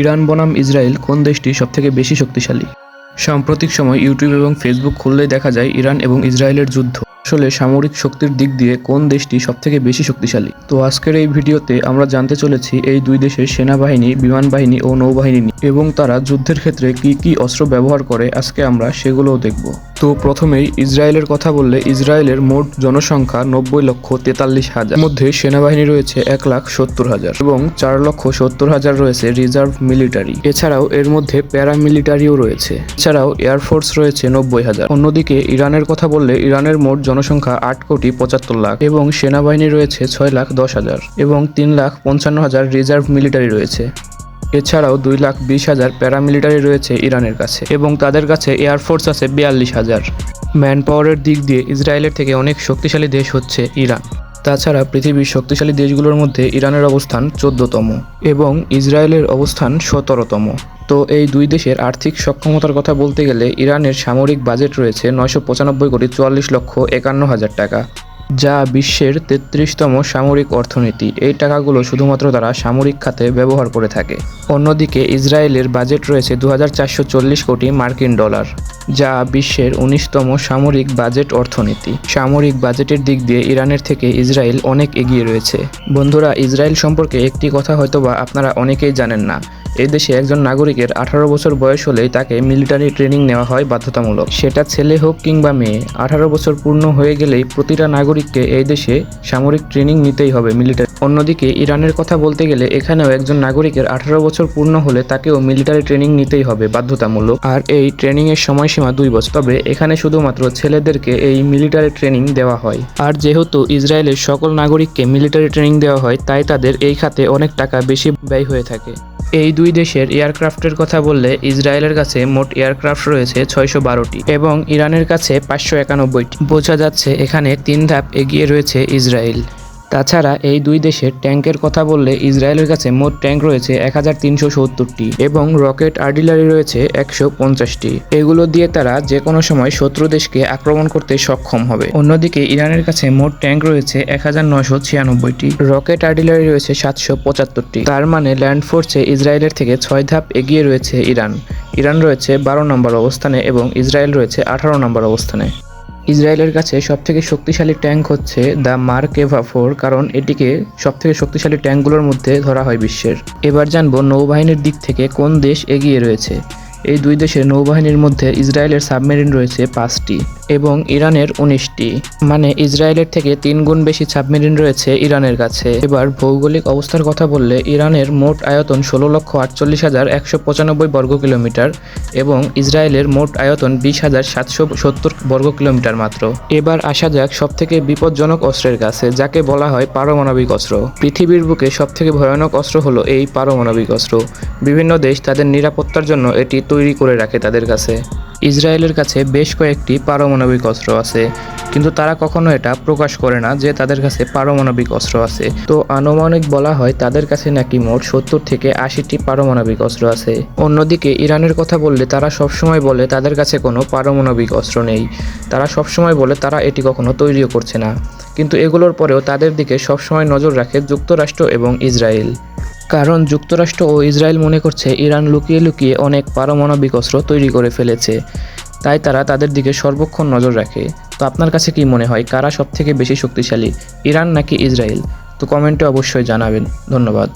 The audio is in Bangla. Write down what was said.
ইরান বনাম ইসরায়েল কোন দেশটি সবথেকে বেশি শক্তিশালী? সাম্প্রতিক সময় ইউটিউব এবং ফেসবুক খুললেই দেখা যায় ইরান এবং ইসরায়েলের যুদ্ধ। আসলে সামরিক শক্তির দিক দিয়ে কোন দেশটি সবথেকে বেশি শক্তিশালী? তো আজকের এই ভিডিওতে আমরা জানতে চলেছি এই দুই দেশের সেনাবাহিনী, বিমান বাহিনী ও নৌবাহিনী নিয়ে, এবং তারা যুদ্ধের ক্ষেত্রে কি কি অস্ত্র ব্যবহার করে আজকে আমরা সেগুলোও দেখব। তো প্রথমেই ইসরায়েলের কথা বললে ইসরায়েলের মোট জনসংখ্যা 90,43,000, মধ্যে সেনাবাহিনী রয়েছে 1,70,000 এবং 4,70,000 রয়েছে রিজার্ভ মিলিটারি। এছাড়াও এর মধ্যে প্যারামিলিটারিও রয়েছে। এছাড়াও এয়ারফোর্স রয়েছে 90,000। অন্যদিকে ইরানের কথা বললে ইরানের মোট জনসংখ্যা 8,75,00,000 এবং সেনাবাহিনী রয়েছে 6,10,000 এবং 3,55,000 রিজার্ভ মিলিটারি রয়েছে। এছাড়াও 2,20,000 প্যারামিলিটারি রয়েছে ইরানের কাছে এবং তাদের কাছে এয়ারফোর্স আছে 42,000। ম্যান পাওয়ারের দিক দিয়ে ইসরায়েলের থেকে অনেক শক্তিশালী দেশ হচ্ছে ইরান। তাছাড়া পৃথিবীর শক্তিশালী দেশগুলোর মধ্যে ইরানের অবস্থান 14তম এবং ইসরায়েলের অবস্থান 17তম। তো এই দুই দেশের আর্থিক সক্ষমতার কথা বলতে গেলে ইরানের সামরিক বাজেট রয়েছে 995,44,51,000 টাকা, যা বিশ্বের 33তম সামরিক অর্থনীতি। এই টাকাগুলো শুধুমাত্র তারা সামরিক খাতে ব্যবহার করে থাকে। অন্যদিকে ইসরায়েলের বাজেট রয়েছে 2,440 কোটি মার্কিন ডলার, যা বিশ্বের 19তম সামরিক বাজেট অর্থনীতি। সামরিক বাজেটের দিক দিয়ে ইরানের থেকে ইসরায়েল অনেক এগিয়ে রয়েছে। বন্ধুরা, ইসরায়েল সম্পর্কে একটি কথা হয়তোবা আপনারা অনেকেই জানেন না। এই দেশে একজন নাগরিকের 18 বছর বয়স হলেই তাকে মিলিটারি ট্রেনিং নেওয়া হয় বাধ্যতামূলক। সেটা ছেলে হোক কিংবা মেয়ে, 18 বছর পূর্ণ হয়ে গেলেই প্রতিটা নাগরিককে এই দেশে সামরিক ট্রেনিং নিতেই হবে মিলিটারি। অন্যদিকে ইরানের কথা বলতে গেলে এখানেও একজন নাগরিকের 18 বছর পূর্ণ হলে তাকেও মিলিটারি ট্রেনিং নিতেই হবে বাধ্যতামূলক। আর এই ট্রেনিংয়ের সময়সীমা 2 বছর। তবে এখানে শুধুমাত্র ছেলেদেরকে এই মিলিটারি ট্রেনিং দেওয়া হয়। আর যেহেতু ইসরায়েলের সকল নাগরিককে মিলিটারি ট্রেনিং দেওয়া হয়, তাই তাদের এই খাতে অনেক টাকা বেশি ব্যয় হয়ে থাকে। এই দুই দেশের এয়ারক্রাফটের কথা বললে ইসরায়েলের কাছে মোট এয়ারক্রাফট রয়েছে 612টি এবং ইরানের কাছে 591টি। বোঝা যাচ্ছে এখানে 3 ধাপ এগিয়ে রয়েছে ইসরায়েল। তাছাড়া এই দুই দেশের ট্যাঙ্কের কথা বললে ইসরায়েলের কাছে মোট ট্যাঙ্ক রয়েছে 1,370টি এবং রকেট আর্টিলারি রয়েছে 150টি। এগুলো দিয়ে তারা যে কোনো সময় শত্রু দেশকে আক্রমণ করতে সক্ষম হবে। অন্যদিকে ইরানের কাছে মোট ট্যাঙ্ক রয়েছে 1,996টি, রকেট আর্টিলারি রয়েছে 775টি। তার মানে ল্যান্ড ফোর্সে ইসরায়েলের থেকে 6 ধাপ এগিয়ে রয়েছে ইরান। ইরান রয়েছে 12 নম্বর অবস্থানে এবং ইসরায়েল রয়েছে 18 নম্বর অবস্থানে। ইসরায়েলের কাছে সবথেকে শক্তিশালী ট্যাঙ্ক হচ্ছে দ্য মার্কেভা 4, কারণ এটিকে সবথেকে শক্তিশালী ট্যাঙ্কগুলোর মধ্যে ধরা হয় বিশ্বের। এবার জানবো নৌবাহিনীর দিক থেকে কোন দেশ এগিয়ে রয়েছে। এই দুই দেশের নৌবাহিনীর মধ্যে ইসরায়েলের সাবমেরিন রয়েছে 5টি এবং ইরানের 19টি, মানে ইসরায়েলের থেকে 3 গুণ বেশি সাবমেরিন রয়েছে ইরানের কাছে। এবার ভৌগোলিক অবস্থার কথা বললে ইরানের মোট আয়তন 16,48,195 বর্গ কিলোমিটার এবং ইসরায়েলের মোট আয়তন 20,770 বর্গ কিলোমিটার মাত্র। এবার আসা যাক সবথেকে বিপজ্জনক অস্ত্রের কাছে, যাকে বলা হয় পারমাণবিক অস্ত্র। পৃথিবীর বুকে সবথেকে ভয়ানক অস্ত্র হলো এই পারমাণবিক অস্ত্র। বিভিন্ন দেশ তাদের নিরাপত্তার জন্য এটি তৈরি করে রাখে তাদের কাছে। ইসরায়েলের কাছে বেশ কয়েকটি পারমাণবিক অস্ত্র আছে, কিন্তু তারা কখনো এটা প্রকাশ করে না যে তাদের কাছে পারমাণবিক অস্ত্র আছে। তো আনুমানিক বলা হয় তাদের কাছে নাকি মোট 70 থেকে 80টি পারমাণবিক অস্ত্র আছে। অন্যদিকে ইরানের কথা বললে তারা সবসময় বলে তাদের কাছে কোনো পারমাণবিক অস্ত্র নেই। তারা সবসময় বলে তারা এটি কখনো তৈরিও করছে না, কিন্তু এগুলোর পরেও তাদের দিকে সবসময় নজর রাখে যুক্তরাষ্ট্র এবং ইসরায়েল। কারণ যুক্তরাষ্ট্র ও ইসরায়েল মনে করছে ইরান লুকিয়ে লুকিয়ে অনেক পারমাণবিক অস্ত্র তৈরি করে ফেলেছে, তাই তারা তাদের দিকে সর্বক্ষণ নজর রাখে। তো আপনার কাছে কি মনে হয় কারা সবথেকে বেশি শক্তিশালী, ইরান নাকি ইসরায়েল? তো কমেন্টে অবশ্যই জানাবেন। ধন্যবাদ।